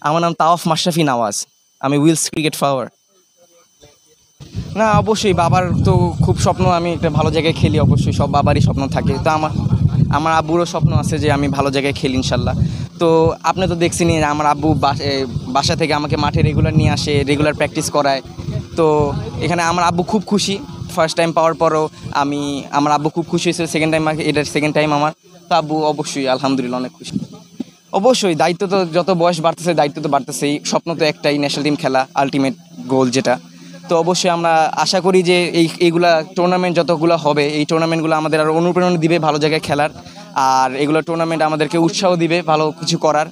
আমার নাম তাওয়াফ মাশরাফি নওয়াজ, আমি উইলস ক্রিকেট ফ্লাওয়ার। না অবশ্যই বাবার তো খুব স্বপ্ন আমি একটা ভালো জায়গায় খেলি, অবশ্যই সব বাবারই স্বপ্ন থাকে। তো আমার আমার আব্বুরও স্বপ্ন আছে যে আমি ভালো জায়গায় খেলি ইনশাল্লাহ। তো আপনি তো দেখছেনই আমার আব্বু বাসা থেকে আমাকে মাঠে রেগুলার নিয়ে আসে, রেগুলার প্র্যাকটিস করায়। তো এখানে আমার আব্বু খুব খুশি, ফার্স্ট টাইম পাওয়ার পরও আমার আব্বু খুব খুশি হয়েছে, সেকেন্ড টাইম এটার সেকেন্ড টাইম আমার। তো আব্বু অবশ্যই আলহামদুলিল্লাহ অনেক খুশি। অবশ্যই দায়িত্ব তো যত বয়স বাড়তেছে দায়িত্ব তো বাড়তেছেই, স্বপ্ন তো একটাই ন্যাশনাল টিম খেলা, আলটিমেট গোল যেটা। তো অবশ্যই আমরা আশা করি যে এইগুলা টুর্নামেন্ট যতগুলো হবে, এই টুর্নামেন্টগুলো আমাদের আরও অনুপ্রেরণা দিবে ভালো জায়গায় খেলার, আর এগুলো টুর্নামেন্ট আমাদেরকে উৎসাহ দিবে ভালো কিছু করার।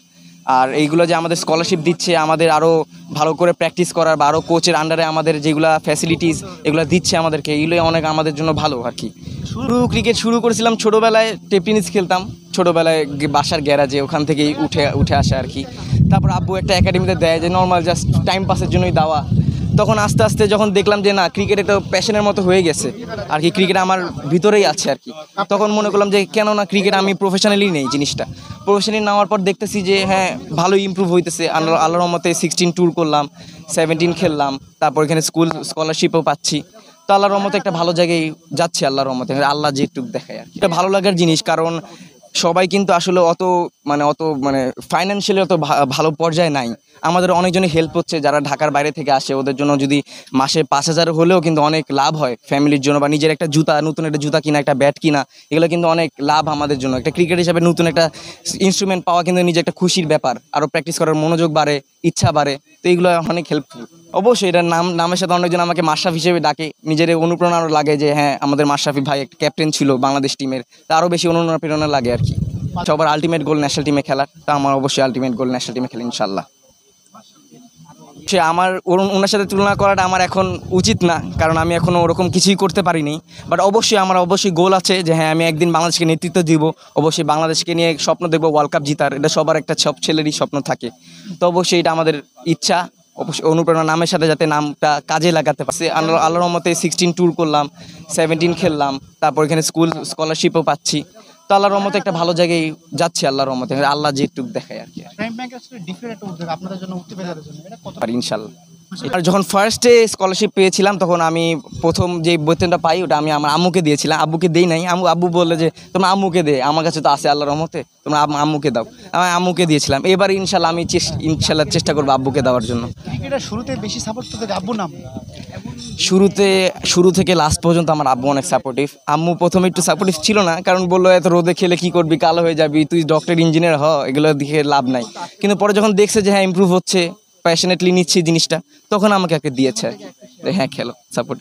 আর এইগুলো যে আমাদের স্কলারশিপ দিচ্ছে, আমাদের আরও ভালো করে প্র্যাকটিস করার বা আরও কোচের আন্ডারে আমাদের যেগুলো ফ্যাসিলিটিস এগুলো দিচ্ছে আমাদেরকে, এগুলোই অনেক আমাদের জন্য ভালো আর কি। ক্রিকেট শুরু করেছিলাম ছোটোবেলায়, টেবিল টেনিস খেলতাম ছোটোবেলায় বাসার গ্যারাজে, ওখান থেকেই উঠে আসে আর কি। তারপর আব্বু একটা একাডেমিতে দেয় যে নর্মাল জাস্ট টাইম পাসের জন্যই দেওয়া। তখন আস্তে আস্তে যখন দেখলাম যে না ক্রিকেট একটা প্যাশনের মতো হয়ে গেছে আর কি, ক্রিকেট আমার ভিতরেই আছে আর কি, তখন মনে করলাম যে কেন না ক্রিকেট আমি প্রফেশনালি নেই জিনিসটা। প্রফেশনালি নেওয়ার পর দেখতেছি যে হ্যাঁ ভালোই ইমপ্রুভ হইতেছে, আল্লাহর রহমতে 16 ট্যুর করলাম, 17 খেললাম, তারপর এখানে স্কলারশিপও পাচ্ছি। তো আল্লাহর রহমতে একটা ভালো জায়গায় যাচ্ছে, আল্লাহর রহমতে আল্লাহ যেটুকু দেখায় আর কি। এটা ভালো লাগার জিনিস, কারণ সবাই কিন্তু আসলে অত ফাইন্যান্সিয়ালি অত ভালো পর্যায়ে নাই। আমাদের অনেকজনই হেল্প হচ্ছে যারা ঢাকার বাইরে থেকে আসে, ওদের জন্য যদি মাসে 5,000 হলেও কিন্তু অনেক লাভ হয় ফ্যামিলির জন্য, বা নিজের একটা নতুন একটা জুতা কিনা, একটা ব্যাট কিনা, এগুলো কিন্তু অনেক লাভ আমাদের জন্য। একটা ক্রিকেট হিসাবে নতুন একটা ইনস্ট্রুমেন্ট পাওয়া কিন্তু নিজে একটা খুশির ব্যাপার, আরও প্র্যাকটিস করার মনোযোগ বাড়ে, ইচ্ছা বাড়ে। তো এইগুলো অনেক হেল্পফুল। অবশ্যই এটার নামের সাথে অনেকজন আমাকে মাশরাফি হিসেবে ডাকে, নিজের অনুপ্রেরণা আরও লাগে যে হ্যাঁ আমাদের মাশরাফি ভাই একটা ক্যাপ্টেন ছিল বাংলাদেশ টিমের, তা আরও বেশি অনুপ্রেরণা লাগে আর কি। সবার আলটিমেট গোল ন্যাশনাল টিমে খেলার, তা আমার অবশ্যই আলটিমেট গোল ন্যাশনাল টিমে খেলি ইনশাল্লাহ। সে আমার ওনার সাথে তুলনা করাটা আমার এখন উচিত না, কারণ আমি এখনও ওরকম কিছুই করতে পারিনি। বাট অবশ্যই আমার গোল আছে যে হ্যাঁ আমি একদিন বাংলাদেশকে নেতৃত্ব দিব, অবশ্যই বাংলাদেশকে নিয়ে স্বপ্ন দেখবো ওয়ার্ল্ড কাপ জিতার, এটা সবার একটা সব ছেলেরই স্বপ্ন থাকে। তো অবশ্যই এটা আমাদের ইচ্ছা, অবশ্যই অনুপ্রেরণা নামের সাথে যাতে নামটা কাজে লাগাতে পারছে। আল্লাহর রহমতে 16 ট্যুর করলাম, 17 খেললাম, তারপর এখানে স্কলারশিপও পাচ্ছি। তো আল্লাহর রহমতে একটা ভালো জায়গায় যাচ্ছে, আল্লাহর রহমতে আল্লাহ যেটুকু দেখায় আর কি। ইনশাল্লাহ। আর যখন ফার্স্টে স্কলারশিপ পেয়েছিলাম তখন আমি প্রথম যে বেতনটা পাই ওটা আমি আমার আম্মুকে দিয়েছিলাম, আব্বুকে দেই নাই। আব্বু বললে যে তোমরা আম্মুকে দে, আমার কাছে তো আছে আল্লাহর রহমতে, তোমরা আম্মুকে দাও। আমি আম্মুকে দিয়েছিলাম। এবার ইনশাল্লাহ আমি চেষ্টা করবো আব্বুকে দেওয়ার জন্য। ক্রিকেটের শুরুতে বেশি সাপোর্ট করতে আব্বু নাম শুরু থেকে লাস্ট পর্যন্ত আমার আব্বু অনেক সাপোর্টিভ। আম্মু প্রথমে একটু সাপোর্টিভ ছিল না, কারণ বললো এত রোদে খেলে কি করবি, কালো হয়ে যাবি, তুই ডক্টর ইঞ্জিনিয়ার এগুলো দিকে লাভ নাই। কিন্তু পরে যখন দেখছে যে হ্যাঁ ইমপ্রুভ হচ্ছে, প্যাশনেটলি নিচ্ছি জিনিসটা, তখন আমাকে দিয়েছে আর কি, হ্যাঁ খেলো সাপোর্ট।